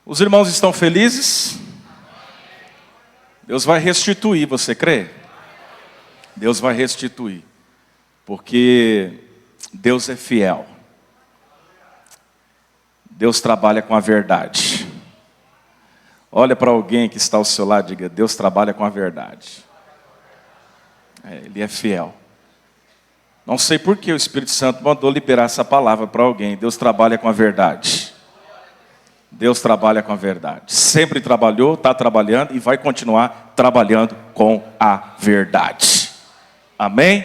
Os irmãos estão felizes? Deus vai restituir, você crê? Deus vai restituir, porque Deus é fiel. Deus trabalha com a verdade. Olha para alguém que está ao seu lado e diga: Deus trabalha com a verdade. Ele é fiel. Não sei por que o Espírito Santo mandou liberar essa palavra para alguém. Deus trabalha com a verdade. Deus trabalha com a verdade. Sempre trabalhou, está trabalhando e vai continuar trabalhando com a verdade. Amém?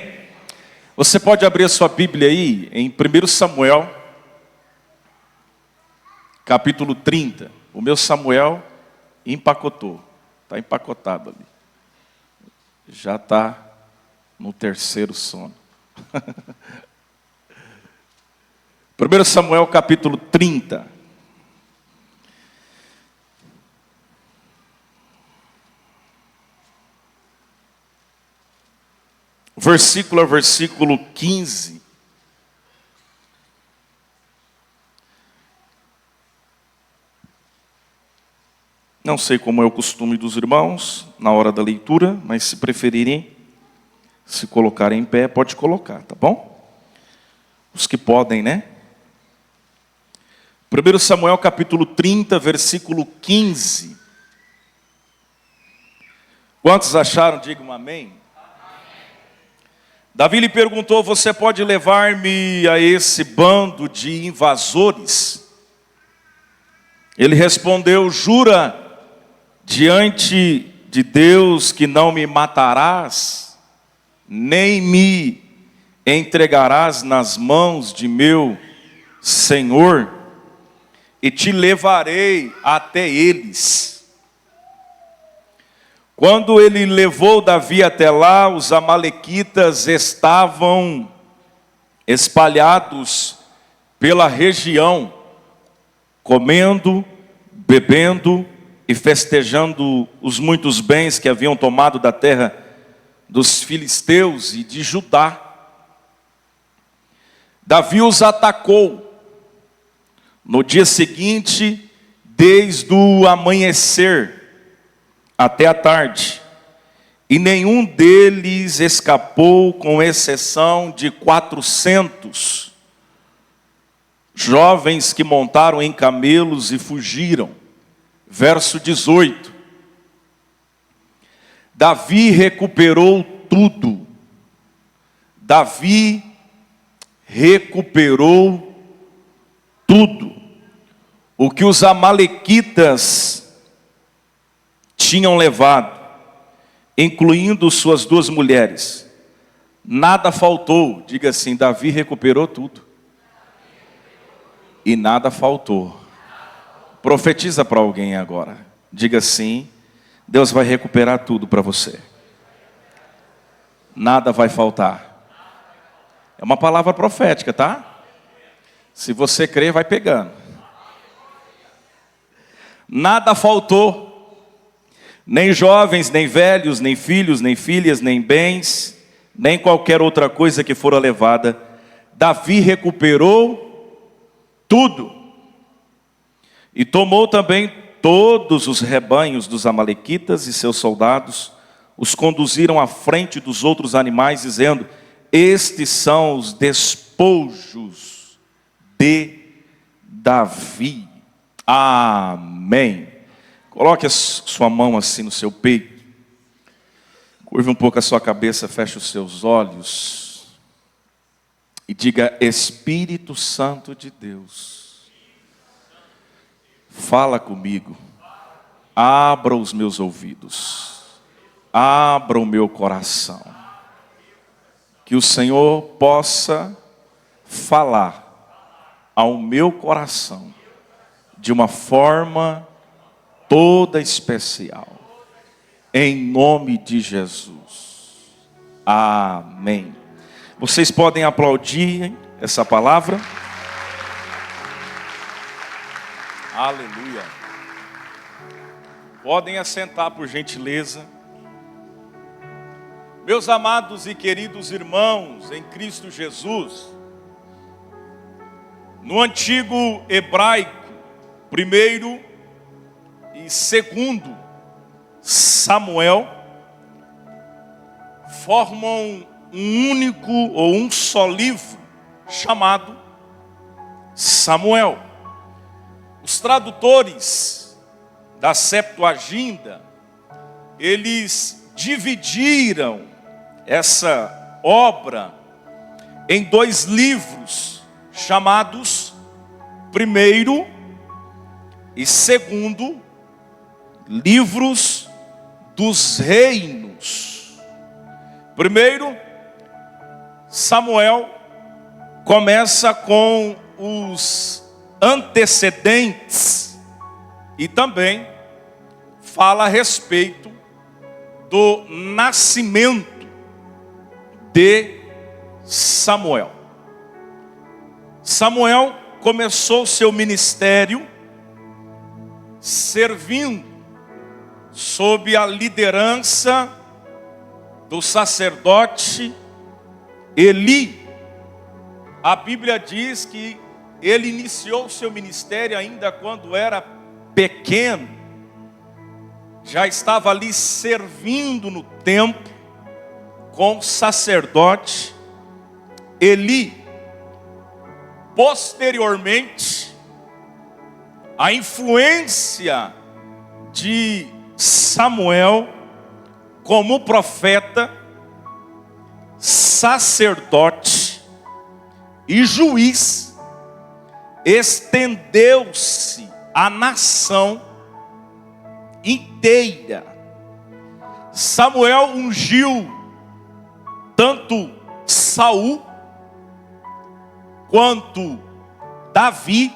Você pode abrir a sua Bíblia aí em 1 Samuel, capítulo 30. O meu Samuel empacotou. Está empacotado ali. Já está no terceiro sono. 1 Samuel capítulo 30. Versículo a versículo 15. Não sei como é o costume dos irmãos na hora da leitura, mas se preferirem, se colocarem em pé, pode colocar, tá bom? Os que podem, né? 1 Samuel capítulo 30, versículo 15. Quantos acharam? Digam amém. Davi lhe perguntou: você pode levar-me a esse bando de invasores? Ele respondeu: jura diante de Deus que não me matarás, nem me entregarás nas mãos de meu senhor, e te levarei até eles. Quando ele levou Davi até lá, os amalequitas estavam espalhados pela região, comendo, bebendo e festejando os muitos bens que haviam tomado da terra dos filisteus e de Judá. Davi os atacou no dia seguinte, desde o amanhecer até a tarde, e nenhum deles escapou, com exceção de 400 jovens que montaram em camelos e fugiram. Verso 18. Davi recuperou tudo. Davi recuperou tudo o que os amalequitas tinham levado, incluindo suas duas mulheres. Nada faltou. Diga assim: Davi recuperou tudo. E nada faltou. Profetiza para alguém agora. Diga assim: Deus vai recuperar tudo para você. Nada vai faltar. É uma palavra profética, tá? Se você crer, vai pegando. Nada faltou. Nem jovens, nem velhos, nem filhos, nem filhas, nem bens, nem qualquer outra coisa que fora levada. Davi recuperou tudo. E tomou também todos os rebanhos dos amalequitas, e seus soldados os conduziram à frente dos outros animais, dizendo: estes são os despojos de Davi. Amém. Coloque a sua mão assim no seu peito. Curve um pouco a sua cabeça, feche os seus olhos. E diga: Espírito Santo de Deus, fala comigo. Abra os meus ouvidos. Abra o meu coração. Que o Senhor possa falar ao meu coração de uma forma toda especial, em nome de Jesus. Amém. Vocês podem aplaudir essa palavra? Aleluia. Podem assentar, por gentileza. Meus amados e queridos irmãos em Cristo Jesus, no antigo hebraico, primeiro e 2 Samuel formam um único ou um só livro chamado Samuel. Os tradutores da Septuaginta, eles dividiram essa obra em 2 livros chamados 1º e 2º livros dos reinos. Primeiro, Samuel começa com os antecedentes e também fala a respeito do nascimento de Samuel. Samuel começou seu ministério servindo sob a liderança do sacerdote Eli. A Bíblia diz que ele iniciou seu ministério ainda quando era pequeno, já estava ali servindo no templo com o sacerdote Eli. Posteriormente, a influência de Samuel como profeta, sacerdote e juiz estendeu-se à nação inteira. Samuel ungiu tanto Saul quanto Davi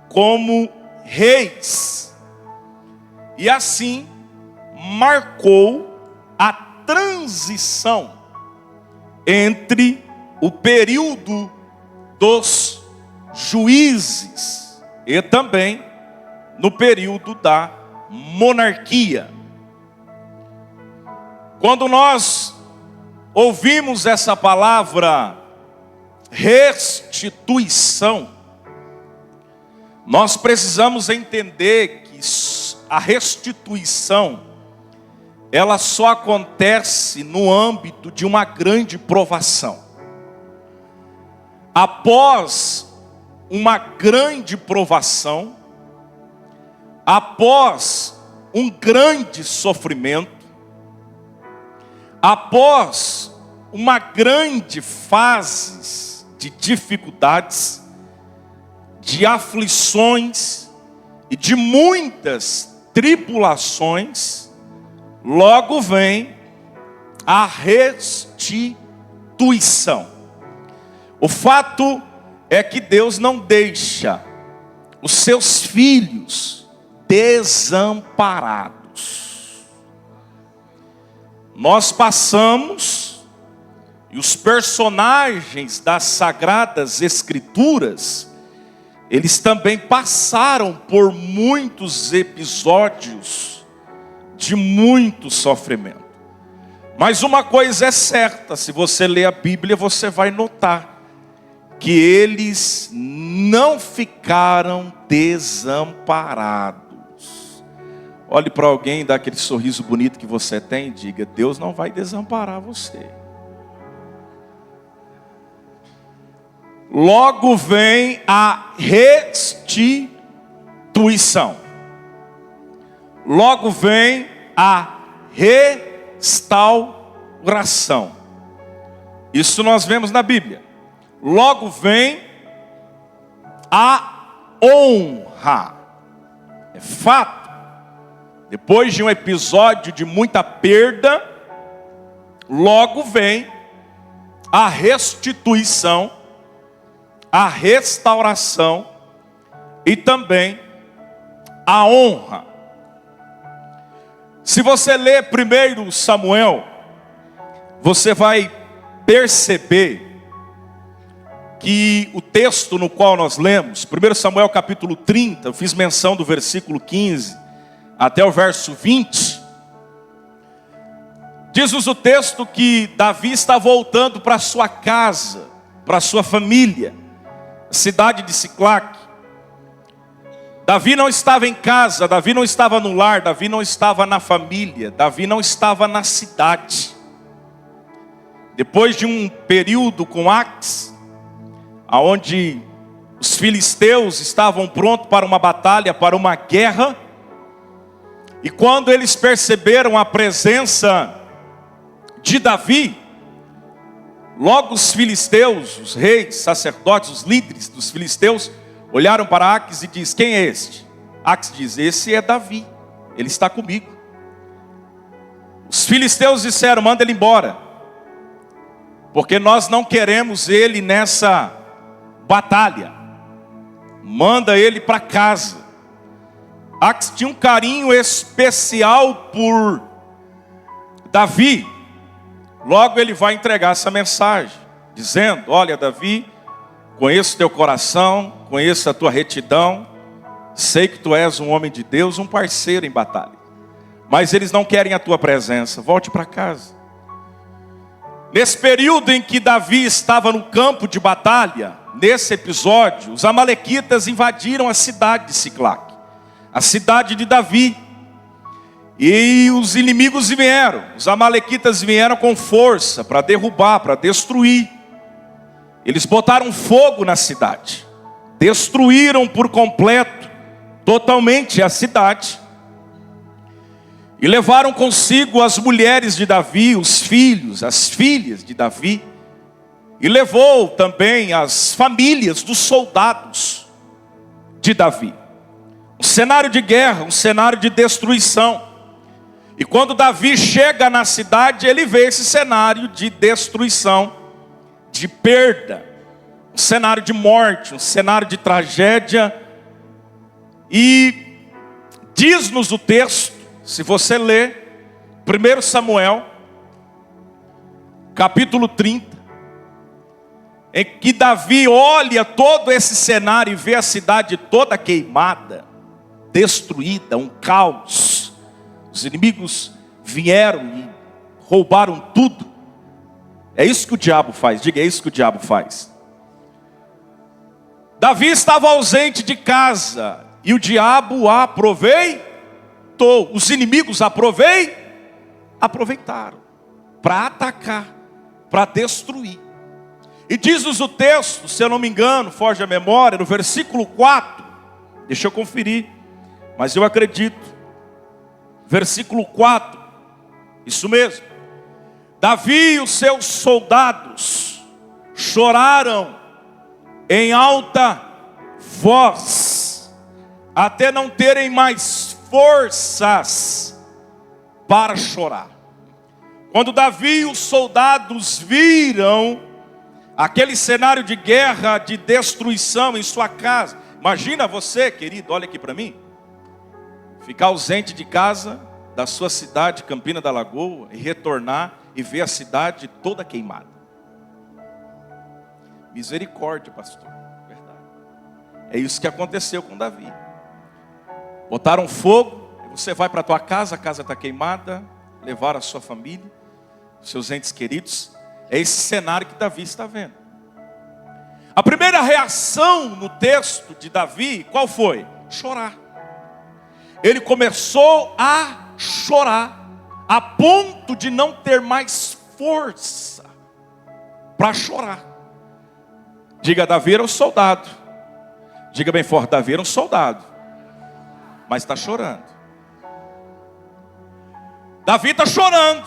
como reis, e assim marcou a transição entre o período dos juízes e também no período da monarquia. Quando nós ouvimos essa palavra restituição, nós precisamos entender que a restituição, ela só acontece no âmbito de uma grande provação. Após uma grande provação, após um grande sofrimento, após uma grande fase de dificuldades, de aflições e de muitas tribulações, logo vem a restituição. O fato é que Deus não deixa os seus filhos desamparados. Nós passamos, e os personagens das Sagradas Escrituras, eles também passaram por muitos episódios de muito sofrimento. Mas uma coisa é certa, se você ler a Bíblia, você vai notar que eles não ficaram desamparados. Olhe para alguém, dá aquele sorriso bonito que você tem e diga: Deus não vai desamparar você. Logo vem a restituição. Logo vem a restauração. Isso nós vemos na Bíblia. Logo vem a honra. É fato. Depois de um episódio de muita perda, logo vem a restituição, a restauração e também a honra. Se você ler 1 Samuel, você vai perceber que o texto no qual nós lemos, 1 Samuel capítulo 30, eu fiz menção do versículo 15 até o verso 20, diz-nos o texto que Davi está voltando para sua casa, para sua família, cidade de Siclac. Davi não estava em casa, Davi não estava no lar, Davi não estava na família, Davi não estava na cidade. Depois de um período com Aques, onde os filisteus estavam prontos para uma batalha, para uma guerra, e quando eles perceberam a presença de Davi, logo os filisteus, os reis, sacerdotes, os líderes dos filisteus, olharam para Aques e diz: quem é este? Aques diz: esse é Davi, ele está comigo. Os filisteus disseram: manda ele embora, porque nós não queremos ele nessa batalha, manda ele para casa. Aques tinha um carinho especial por Davi. Logo ele vai entregar essa mensagem, dizendo: olha, Davi, conheço teu coração, conheço a tua retidão, sei que tu és um homem de Deus, um parceiro em batalha, mas eles não querem a tua presença, volte para casa. Nesse período em que Davi estava no campo de batalha, nesse episódio, os amalequitas invadiram a cidade de Siclague, a cidade de Davi. E os inimigos vieram, os amalequitas vieram com força para derrubar, para destruir. Eles botaram fogo na cidade, destruíram por completo, totalmente a cidade. E levaram consigo as mulheres de Davi, os filhos, as filhas de Davi. E levou também as famílias dos soldados de Davi. Um cenário de guerra, um cenário de destruição. E quando Davi chega na cidade, ele vê esse cenário de destruição, de perda, um cenário de morte, um cenário de tragédia. E diz-nos o texto, se você ler 1 Samuel, capítulo 30, em que Davi olha todo esse cenário e vê a cidade toda queimada, destruída, um caos. Os inimigos vieram e roubaram tudo. É isso que o diabo faz, diga, é isso que o diabo faz. Davi estava ausente de casa e o diabo aproveitou. Os inimigos aproveitaram para atacar, para destruir. E diz-nos o texto, se eu não me engano, foge a memória, no versículo 4, deixa eu conferir, mas eu acredito. Versículo 4, isso mesmo. Davi e os seus soldados choraram em alta voz, até não terem mais forças para chorar. Quando Davi e os soldados viram aquele cenário de guerra, de destruição em sua casa. Imagina você, querido, olha aqui para mim. Ficar ausente de casa, da sua cidade, Campina da Lagoa, e retornar e ver a cidade toda queimada. Misericórdia, pastor. Verdade. É isso que aconteceu com Davi. Botaram fogo, você vai para a tua casa, a casa está queimada, levaram a sua família, seus entes queridos. É esse cenário que Davi está vendo. A primeira reação no texto de Davi, qual foi? Chorar. Ele começou a chorar, a ponto de não ter mais força para chorar. Diga, Davi era um soldado. Diga bem forte, Davi era um soldado, mas está chorando. Davi está chorando.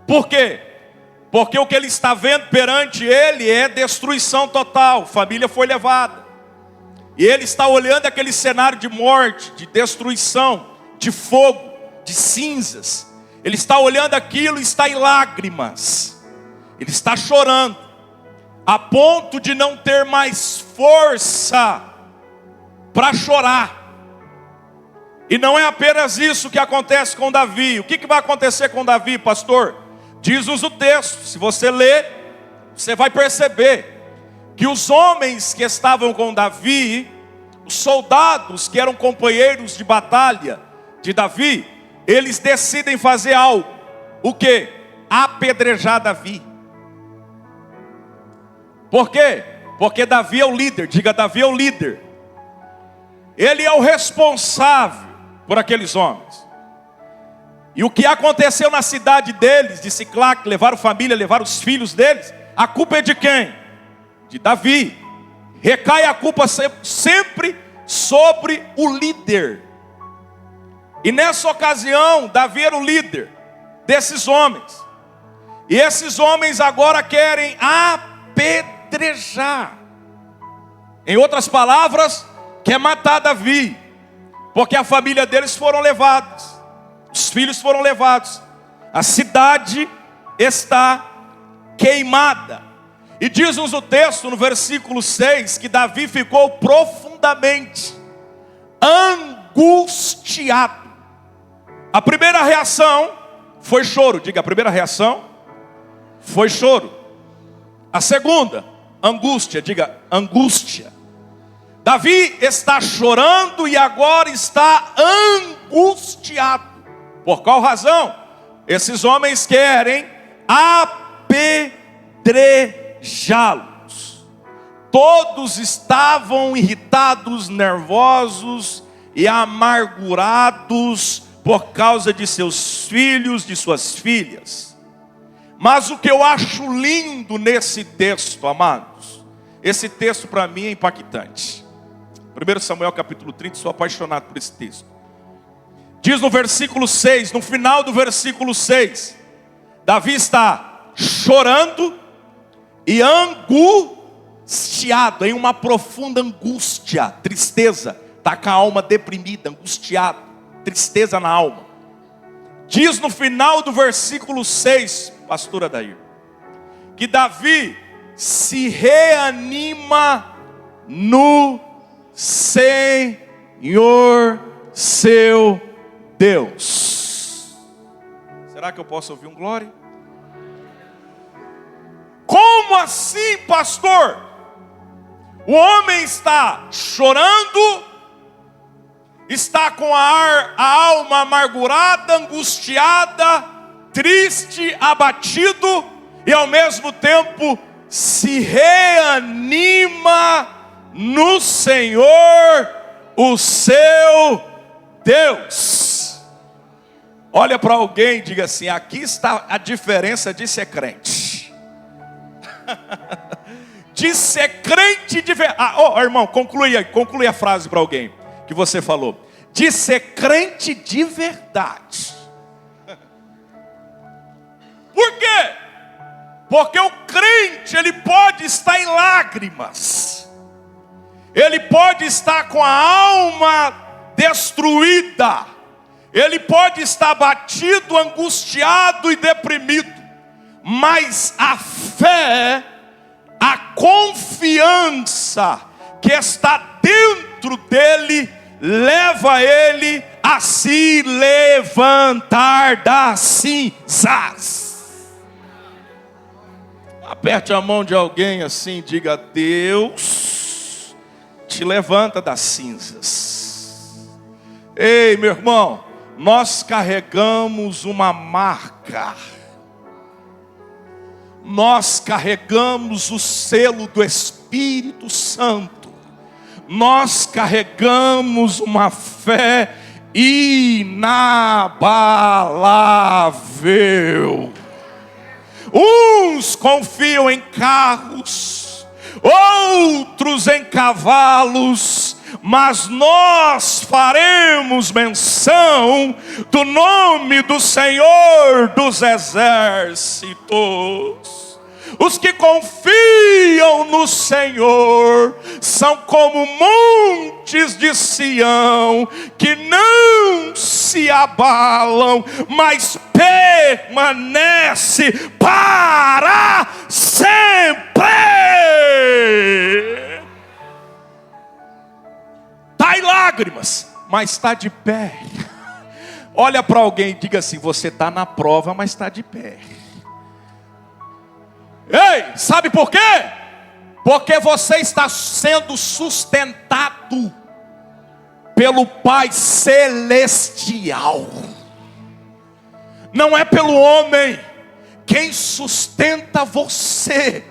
Por quê? Porque o que ele está vendo perante ele é destruição total. Família foi levada. E ele está olhando aquele cenário de morte, de destruição, de fogo, de cinzas. Ele está olhando aquilo e está em lágrimas. Ele está chorando, a ponto de não ter mais força para chorar. E não é apenas isso que acontece com Davi. O que vai acontecer com Davi, pastor? Diz-nos o texto, se você ler, você vai perceber que os homens que estavam com Davi, os soldados que eram companheiros de batalha de Davi, eles decidem fazer algo. O quê? Apedrejar Davi. Por quê? Porque Davi é o líder. Diga, Davi é o líder. ele é o responsável por aqueles homens. E o que aconteceu na cidade deles, de Siclac, levaram família, levaram os filhos deles, a culpa é de quem? De Davi. Recai a culpa sempre sobre o líder. E nessa ocasião, Davi era o líder desses homens. E esses homens agora querem apedrejar. Em outras palavras, quer matar Davi, porque a família deles foram levados, os filhos foram levados, a cidade está queimada. E diz-nos o texto no versículo 6 que Davi ficou profundamente angustiado. A primeira reação foi choro. Diga, a primeira reação foi choro. A segunda, angústia. Diga, angústia. Davi está chorando e agora está angustiado. Por qual razão? Esses homens querem apedrejá-los. Todos estavam irritados, nervosos e amargurados por causa de seus filhos, de suas filhas. Mas o que eu acho lindo nesse texto, amados, esse texto para mim é impactante. 1 Samuel capítulo 30, sou apaixonado por esse texto. Diz no versículo 6, no final do versículo 6, Davi está chorando e angustiado, em uma profunda angústia, tristeza. Está com a alma deprimida, angustiado, tristeza na alma. Diz no final do versículo 6, pastor Adair, que Davi se reanima no Senhor seu Deus. Será que eu posso ouvir um glória? Como assim, pastor? O homem está chorando, está com a alma amargurada, angustiada, triste, abatido, e ao mesmo tempo se reanima no Senhor, o seu Deus. Olha para alguém e diga assim: aqui está a diferença de ser crente. De ser crente de verdade. Irmão, conclui a frase para alguém que você falou. De ser crente de verdade. Por quê? Porque o crente, ele pode estar em lágrimas, ele pode estar com a alma destruída, ele pode estar abatido, angustiado e deprimido, mas a fé, a confiança que está dentro dele, leva ele a se levantar das cinzas. Aperte a mão de alguém assim, diga: Deus te levanta das cinzas. Ei, meu irmão, nós carregamos uma marca. Nós carregamos o selo do Espírito Santo. Nós carregamos uma fé inabalável. Uns confiam em carros, outros em cavalos, mas nós faremos menção do nome do Senhor dos Exércitos. Os que confiam no Senhor são como montes de Sião, que não se abalam, mas permanece para sempre. Está em lágrimas, mas está de pé. Olha para alguém e diga assim: você está na prova, mas está de pé. Ei, sabe por quê? Porque você está sendo sustentado pelo Pai Celestial. Não é pelo homem. Quem sustenta você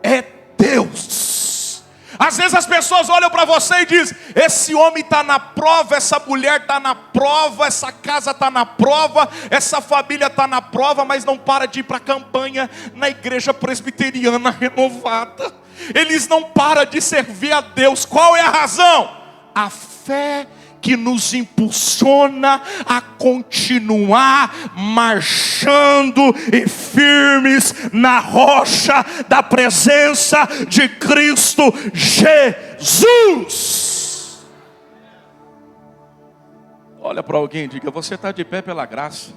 é Deus. Às vezes as pessoas olham para você e dizem: esse homem está na prova, essa mulher está na prova, essa casa está na prova, essa família está na prova, mas não para de ir para a campanha na igreja presbiteriana renovada. Eles não param de servir a Deus. Qual é a razão? A fé que nos impulsiona a continuar marchando e firmes na rocha da presença de Cristo Jesus. Olha para alguém e diga: você está de pé pela graça.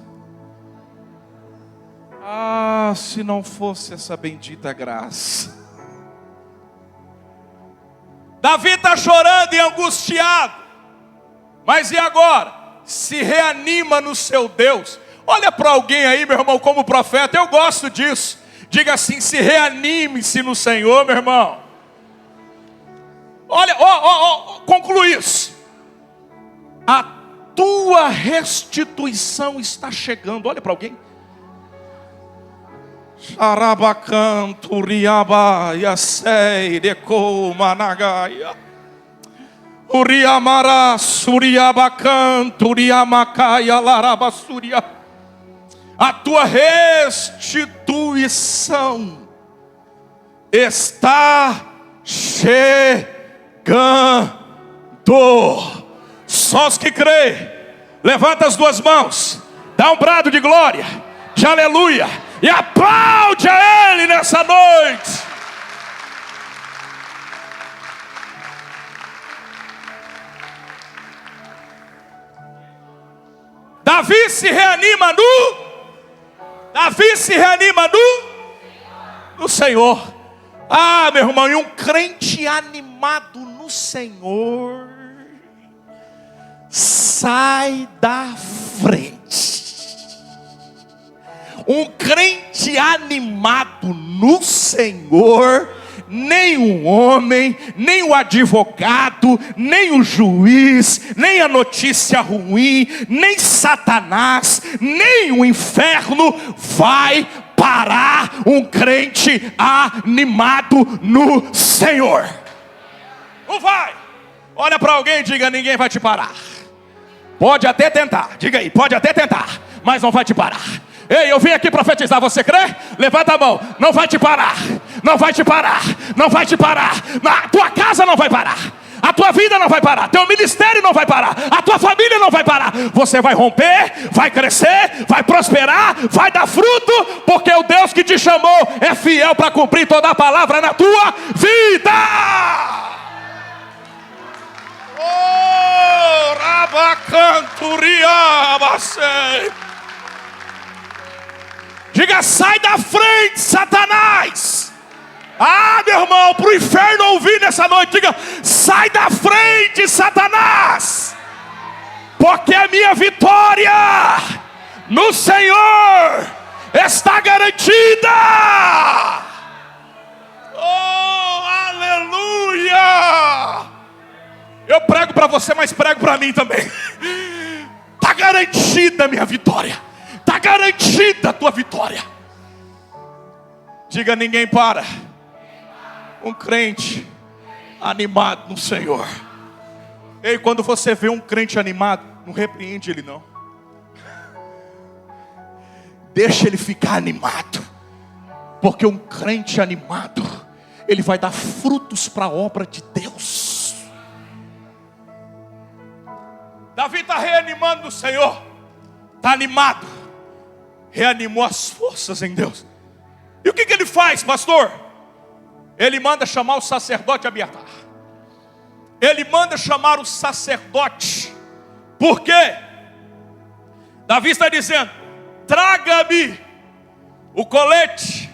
Ah, se não fosse essa bendita graça. Davi está chorando e angustiado. Mas e agora? Se reanima no seu Deus. Olha para alguém aí, meu irmão, como profeta. Eu gosto disso. Diga assim: se reanime-se no Senhor, meu irmão. Olha, conclui isso. A tua restituição está chegando. Olha para alguém. Xarabacanto, riaba, yasei, deco, managaia. Uriamara, suriabacanto, uriamacaia, larabassuria. A tua restituição está chegando. Só os que creem, levanta as duas mãos, dá um brado de glória, de aleluia, e aplaude a Ele nessa noite. Davi se reanima no Senhor. Ah, meu irmão, e um crente animado no Senhor sai da frente. Um crente animado no Senhor, nem o homem, nem o advogado, nem o juiz, nem a notícia ruim, nem Satanás, nem o inferno vai parar um crente animado no Senhor. Não vai. Olha para alguém e diga: ninguém vai te parar. Pode até tentar, diga aí, pode até tentar, mas não vai te parar. Ei, eu vim aqui profetizar, você crê? Levanta a mão. Não vai te parar, não vai te parar, não vai te parar. A tua casa não vai parar, a tua vida não vai parar, teu ministério não vai parar, a tua família não vai parar. Você vai romper, vai crescer, vai prosperar, vai dar fruto, porque o Deus que te chamou é fiel para cumprir toda a palavra na tua vida. Oh, rabacanturia, abacei. Diga: sai da frente, Satanás. Ah, meu irmão, para o inferno ouvir nessa noite, diga: sai da frente, Satanás. Porque a minha vitória no Senhor está garantida. Oh, aleluia. Eu prego para você, mas prego para mim também. Está garantida a minha vitória. Está garantida a tua vitória. Diga: ninguém para um crente animado no Senhor. Ei, quando você vê um crente animado, não repreende ele não. Deixa ele ficar animado. Porque um crente animado, ele vai dar frutos para a obra de Deus. Davi está reanimando no Senhor. Está animado. Reanimou as forças em Deus. E o que ele faz, pastor? Ele manda chamar o sacerdote Abiatar. Ele manda chamar o sacerdote. Por quê? Davi está dizendo: traga-me o colete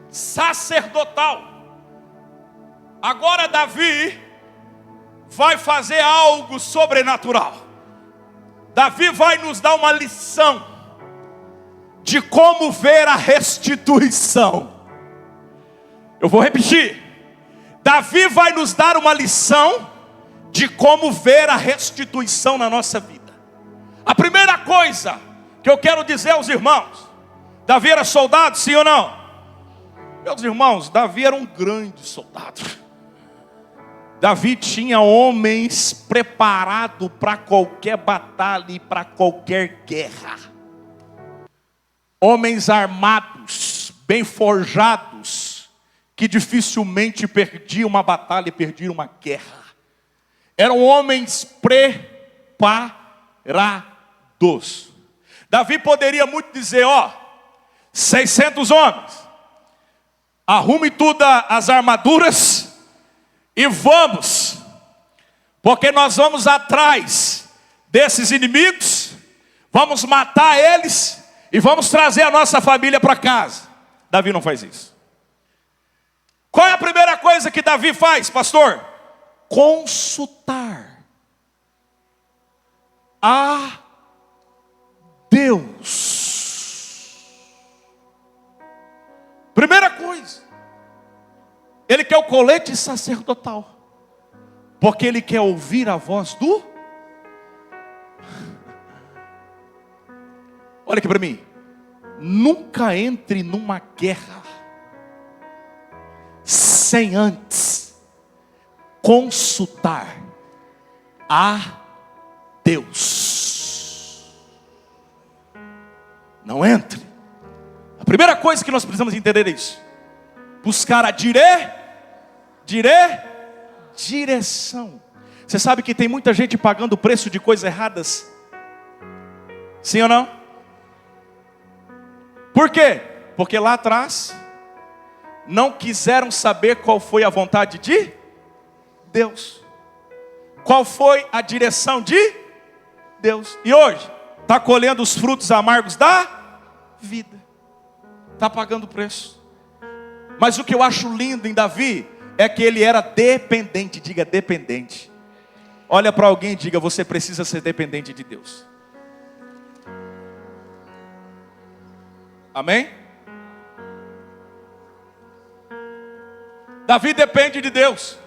sacerdotal. Agora Davi vai fazer algo sobrenatural. Davi vai nos dar uma lição de como ver a restituição. Eu vou repetir. Davi vai nos dar uma lição de como ver a restituição na nossa vida. A primeira coisa que eu quero dizer aos irmãos: Davi era soldado, sim ou não? Meus irmãos, Davi era um grande soldado. Davi tinha homens preparados para qualquer batalha e para qualquer guerra. Homens armados, bem forjados, que dificilmente perdiam uma batalha e perdiam uma guerra. Eram homens preparados. Davi poderia muito dizer, 600 homens, arrume todas as armaduras e vamos, porque nós vamos atrás desses inimigos, vamos matar eles e vamos trazer a nossa família para casa. Davi não faz isso. Qual é a primeira coisa que Davi faz, pastor? Consultar a Deus. Primeira coisa, ele quer o colete sacerdotal, porque ele quer ouvir a voz do... Olha aqui para mim. Nunca entre numa guerra sem antes consultar a Deus. Não entre. A primeira coisa que nós precisamos entender é isso. Buscar a direção. Você sabe que tem muita gente pagando o preço de coisas erradas? Sim ou não? Por quê? Porque lá atrás não quiseram saber qual foi a vontade de Deus. Qual foi a direção de Deus. E hoje está colhendo os frutos amargos da vida. Está pagando o preço. Mas o que eu acho lindo em Davi é que ele era dependente. Diga dependente. Olha para alguém e diga, você precisa ser dependente de Deus. Amém? Davi depende de Deus.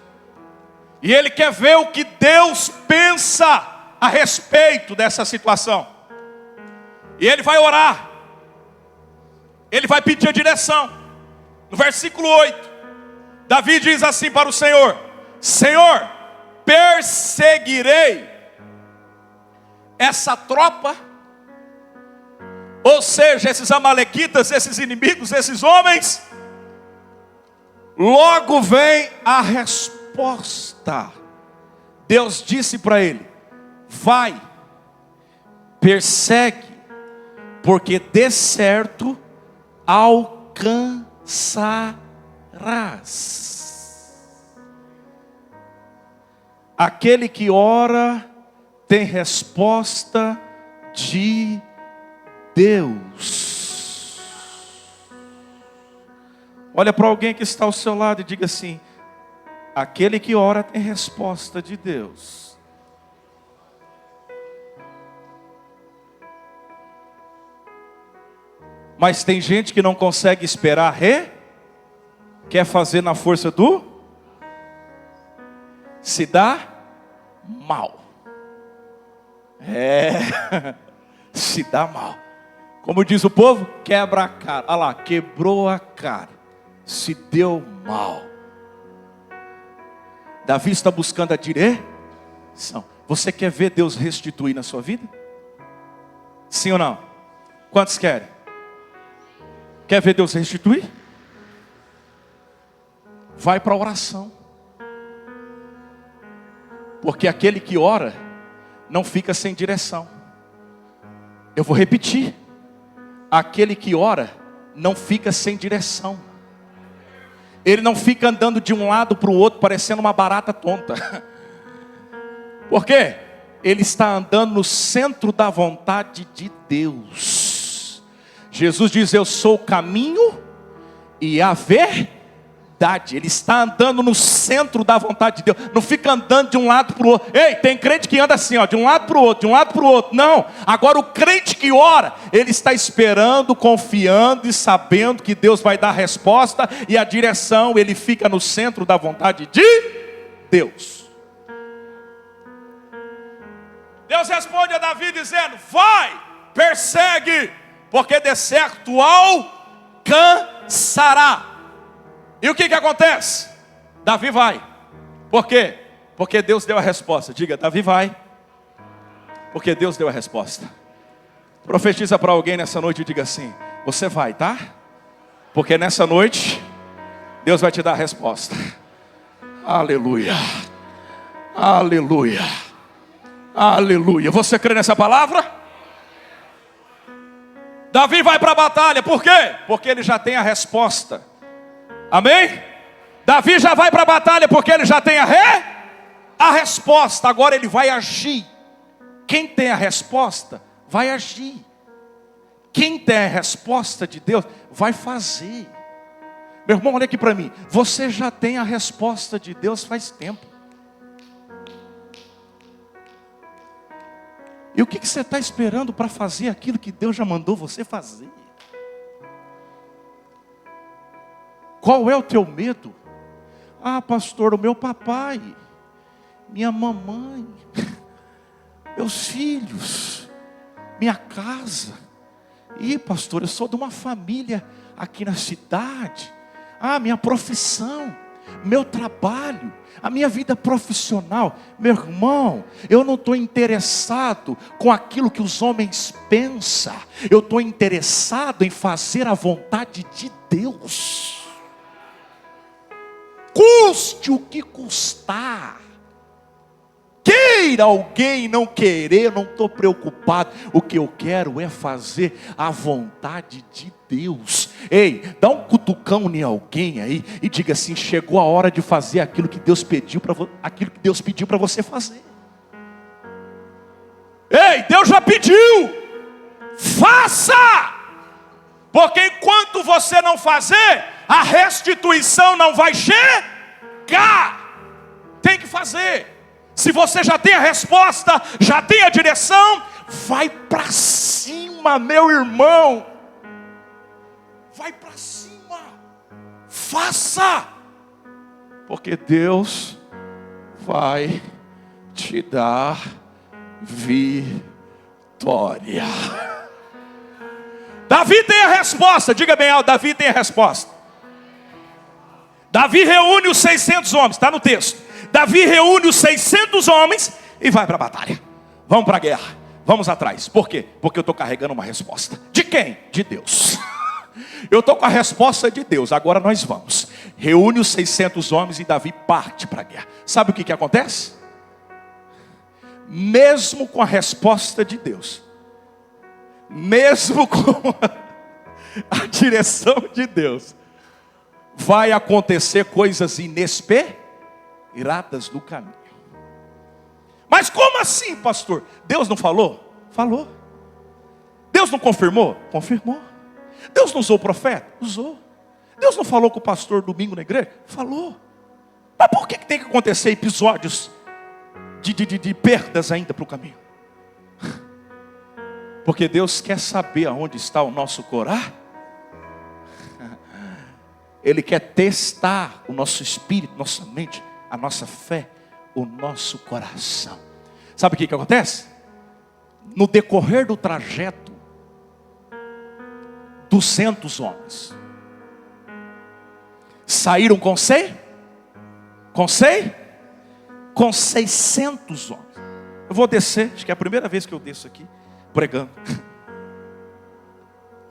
E ele quer ver o que Deus pensa a respeito dessa situação. E ele vai orar. Ele vai pedir a direção. No versículo 8, Davi diz assim para o Senhor: Senhor, perseguirei essa tropa, ou seja, esses amalequitas, esses inimigos, esses homens. Logo vem a resposta. Deus disse para ele: vai, persegue, porque de certo alcançarás. Aquele que ora tem resposta de Deus. Olha para alguém que está ao seu lado e diga assim: aquele que ora tem resposta de Deus. Mas tem gente que não consegue esperar, quer fazer na força do, se dá mal. Se dá mal. Como diz o povo, quebra a cara. Olha lá, quebrou a cara, se deu mal. Davi está buscando a direção. Você quer ver Deus restituir na sua vida? Sim ou não? Quantos querem? Quer ver Deus restituir? Vai para a oração. Porque aquele que ora não fica sem direção. Eu vou repetir. Aquele que ora não fica sem direção. Ele não fica andando de um lado para o outro parecendo uma barata tonta. Por quê? Ele está andando no centro da vontade de Deus. Jesus diz: eu sou o caminho e a verdade. Ele está andando no centro da vontade de Deus. Não fica andando de um lado para o outro. Ei, tem crente que anda assim, de um lado para o outro, de um lado para o outro. Não, agora o crente que ora, ele está esperando, confiando e sabendo que Deus vai dar a resposta e a direção. Ele fica no centro da vontade de Deus. Deus responde a Davi dizendo: vai, persegue, porque de certo alcançará. E o que acontece? Davi vai. Por quê? Porque Deus deu a resposta. Diga, Davi vai. Porque Deus deu a resposta. Profetiza para alguém nessa noite e diga assim: você vai, tá? Porque nessa noite Deus vai te dar a resposta. Aleluia. Aleluia. Aleluia. Você crê nessa palavra? Davi vai para a batalha. Por quê? Porque ele já tem a resposta. Amém? Davi já vai para a batalha porque ele já tem a resposta. Agora ele vai agir. Quem tem a resposta vai agir. Quem tem a resposta de Deus vai fazer. Meu irmão, olha aqui para mim. Você já tem a resposta de Deus faz tempo. E o que você está esperando para fazer aquilo que Deus já mandou você fazer? Qual é o teu medo? Ah, pastor, o meu papai, minha mamãe, meus filhos, minha casa. Ih, pastor, eu sou de uma família aqui na cidade. Ah, minha profissão, meu trabalho, a minha vida profissional. Meu irmão, eu não estou interessado com aquilo que os homens pensam. Eu estou interessado em fazer a vontade de Deus. Custe o que custar. Queira alguém não querer, eu não estou preocupado. O que eu quero é fazer a vontade de Deus. Ei, dá um cutucão em alguém aí e diga assim: chegou a hora de fazer aquilo que Deus pediu para você fazer. Ei, Deus já pediu. Faça! Porque enquanto você não fazer, a restituição não vai chegar. Tem que fazer. Se você já tem a resposta, já tem a direção, vai para cima, meu irmão. Vai para cima. Faça. Porque Deus vai te dar vitória. Davi tem a resposta. Diga bem alto, Davi tem a resposta. Davi reúne os 600 homens, está no texto. Davi reúne os 600 homens e vai para a batalha. Vamos para a guerra, vamos atrás. Por quê? Porque eu estou carregando uma resposta. De quem? De Deus. Eu estou com a resposta de Deus, agora nós vamos. Reúne os 600 homens e Davi parte para a guerra. Sabe o que acontece? Mesmo com a resposta de Deus, mesmo com a direção de Deus, vai acontecer coisas inesperadas no caminho. Mas como assim, pastor? Deus não falou? Falou. Deus não confirmou? Confirmou. Deus não usou o profeta? Usou. Deus não falou com o pastor domingo na igreja? Falou. Mas por que tem que acontecer episódios de perdas ainda para o caminho? Porque Deus quer saber aonde está o nosso coração. Ele quer testar o nosso espírito, nossa mente, a nossa fé, o nosso coração. Sabe o que acontece? No decorrer do trajeto, 200 homens saíram com 100? Com 100? Com 600 homens. Eu vou descer, acho que é a primeira vez que eu desço aqui, pregando.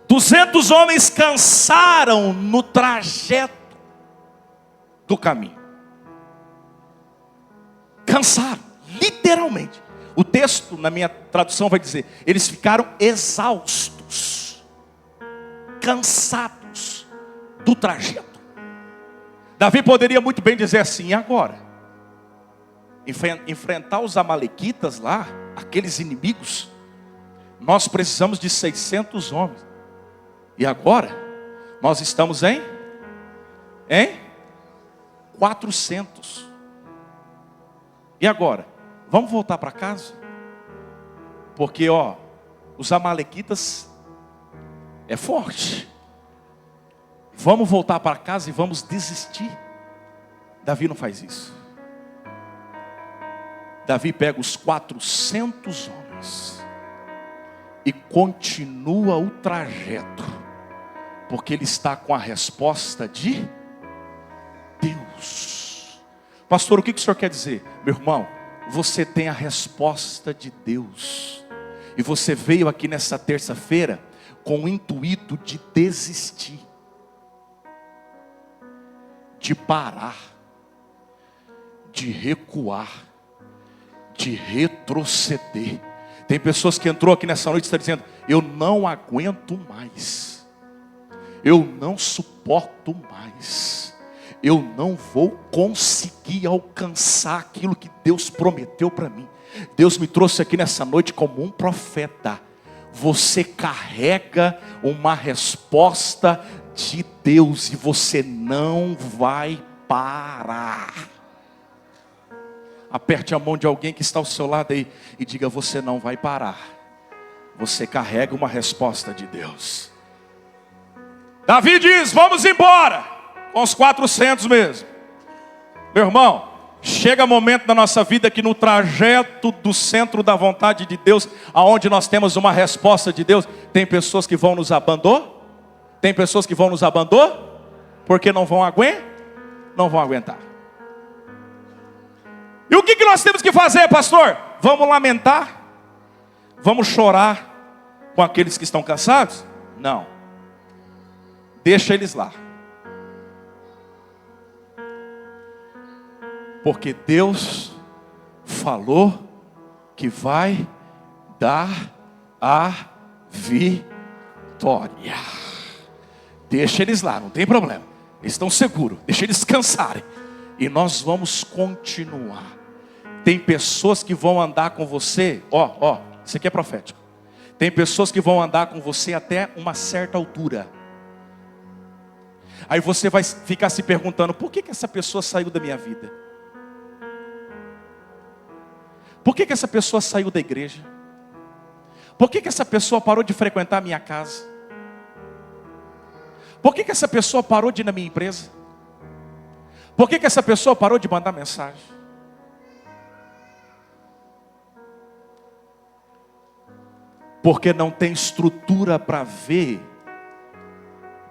200 homens cansaram no trajeto do caminho. Cansaram, literalmente. O texto, na minha tradução, vai dizer: eles ficaram exaustos, cansados do trajeto. Davi poderia muito bem dizer assim: e agora? Enfrentar os amalequitas lá, aqueles inimigos, nós precisamos de 600 homens. E agora, nós estamos em 400. E agora? Vamos voltar para casa? Porque, os amalequitas é forte. Vamos voltar para casa e vamos desistir. Davi não faz isso. Davi pega os 400 homens e continua o trajeto, porque ele está com a resposta de Deus. Pastor, o que o senhor quer dizer? Meu irmão, você tem a resposta de Deus. E você veio aqui nessa terça-feira com o intuito de desistir, de parar, de recuar, de retroceder. Tem pessoas que entrou aqui nessa noite e estão dizendo: eu não aguento mais, eu não suporto mais, eu não vou conseguir alcançar aquilo que Deus prometeu para mim. Deus me trouxe aqui nessa noite como um profeta. Você carrega uma resposta de Deus e você não vai parar. Aperte a mão de alguém que está ao seu lado aí e diga: você não vai parar. Você carrega uma resposta de Deus. Davi diz: vamos embora, com os 400 mesmo. Meu irmão, chega momento na nossa vida que no trajeto do centro da vontade de Deus, aonde nós temos uma resposta de Deus, tem pessoas que vão nos abandonar. Tem pessoas que vão nos abandonar porque não vão aguentar. E o que nós temos que fazer, pastor? Vamos lamentar? Vamos chorar com aqueles que estão cansados? Não. Deixa eles lá. Porque Deus falou que vai dar a vitória. Deixa eles lá, não tem problema. Eles estão seguros, deixa eles descansarem. E nós vamos continuar. Tem pessoas que vão andar com você, isso aqui é profético. Tem pessoas que vão andar com você até uma certa altura. Aí você vai ficar se perguntando: por que essa pessoa saiu da minha vida? Por que essa pessoa saiu da igreja? Por que essa pessoa parou de frequentar a minha casa? Por que essa pessoa parou de ir na minha empresa? Por que essa pessoa parou de mandar mensagem? Porque não tem estrutura para ver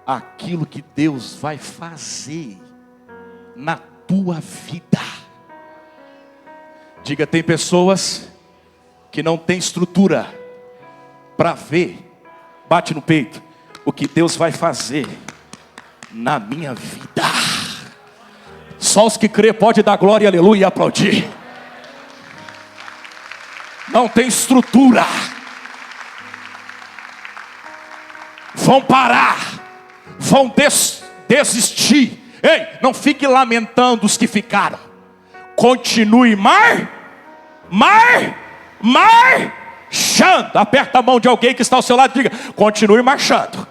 aquilo que Deus vai fazer na tua vida. Diga: tem pessoas que não têm estrutura para ver, bate no peito, o que Deus vai fazer na minha vida. Só os que crê pode dar glória, aleluia, e aplaudir. Não tem estrutura. Vão parar, vão desistir. Ei, não fique lamentando os que ficaram. Continue marchando. Aperta a mão de alguém que está ao seu lado e diga: continue marchando.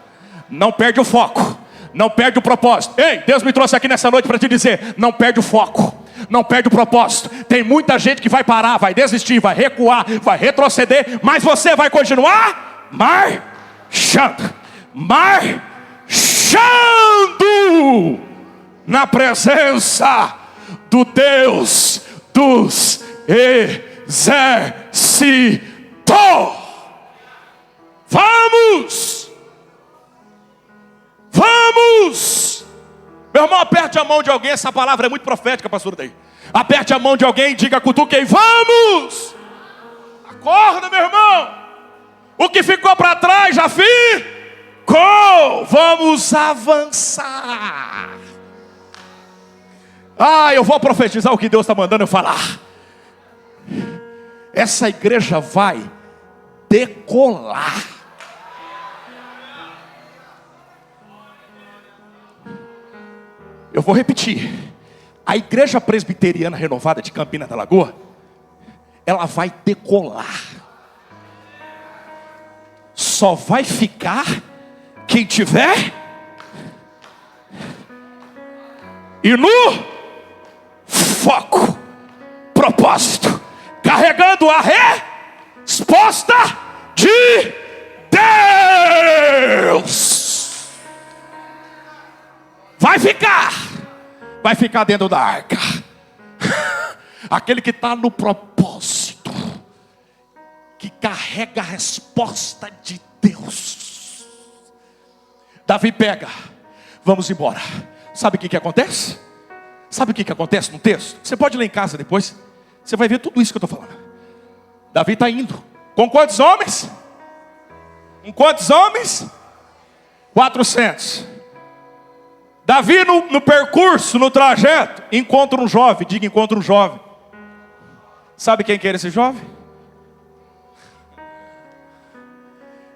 Não perde o foco, não perde o propósito. Ei, Deus me trouxe aqui nessa noite para te dizer: não perde o foco, não perde o propósito. Tem muita gente que vai parar, vai desistir, vai recuar, vai retroceder, mas você vai continuar marchando. Marchando na presença do Deus dos exércitos. Vamos. Meu irmão, aperte a mão de alguém. Essa palavra é muito profética, pastor Daí. Aperte a mão de alguém e diga: cutuquei, vamos. Acorda, meu irmão. O que ficou para trás já ficou. Vamos avançar. Eu vou profetizar o que Deus está mandando eu falar. Essa igreja vai decolar. Eu vou repetir. A igreja presbiteriana renovada de Campina da Lagoa, ela vai decolar. Só vai ficar quem tiver e no foco, propósito, carregando a resposta de Deus. Vai ficar dentro da arca. Aquele que está no propósito, que carrega a resposta de Deus. Davi pega: vamos embora. Sabe o que acontece? Sabe o que acontece no texto? Você pode ler em casa depois. Você vai ver tudo isso que eu estou falando. Davi está indo. Com quantos homens? Com quantos homens? 400. Davi no percurso, no trajeto, encontra um jovem. Diga, encontra um jovem. Sabe quem que era esse jovem?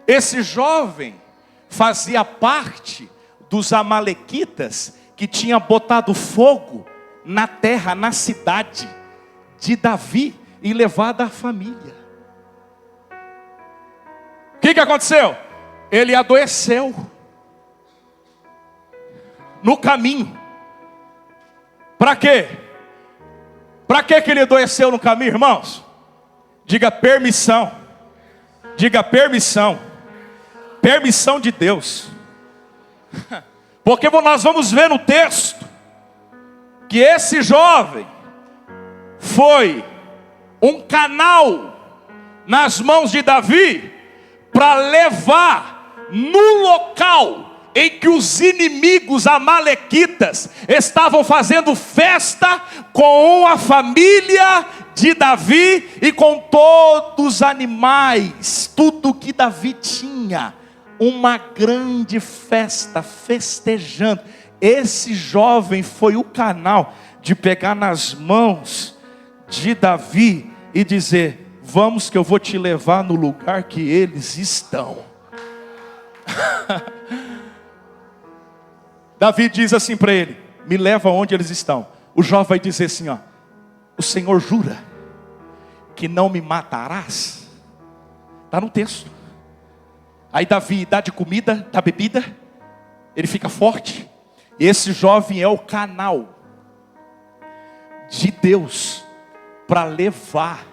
Esse jovem fazia parte dos amalequitas que tinha botado fogo na terra, na cidade de Davi e levado a família. O que aconteceu? Ele adoeceu no caminho. Para quê? Para que ele adoeceu no caminho, irmãos? Diga permissão. Diga permissão. Permissão de Deus. Porque nós vamos ver no texto que esse jovem foi um canal nas mãos de Davi para levar no local em que os inimigos amalequitas estavam fazendo festa com a família de Davi e com todos os animais, tudo que Davi tinha, uma grande festa, festejando. Esse jovem foi o canal de pegar nas mãos de Davi e dizer: vamos que eu vou te levar no lugar que eles estão. Davi diz assim para ele: me leva onde eles estão. O jovem vai dizer assim, ó: o Senhor jura que não me matarás? Está no texto. Aí Davi dá de comida, dá bebida, ele fica forte. Esse jovem é o canal de Deus para levar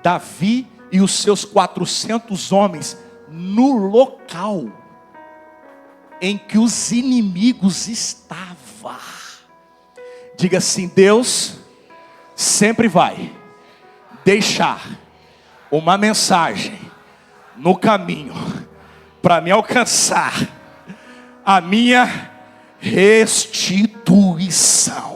Davi e os seus 400 homens no local em que os inimigos estavam. Diga assim: Deus sempre vai deixar uma mensagem no caminho para me alcançar a minha restituição.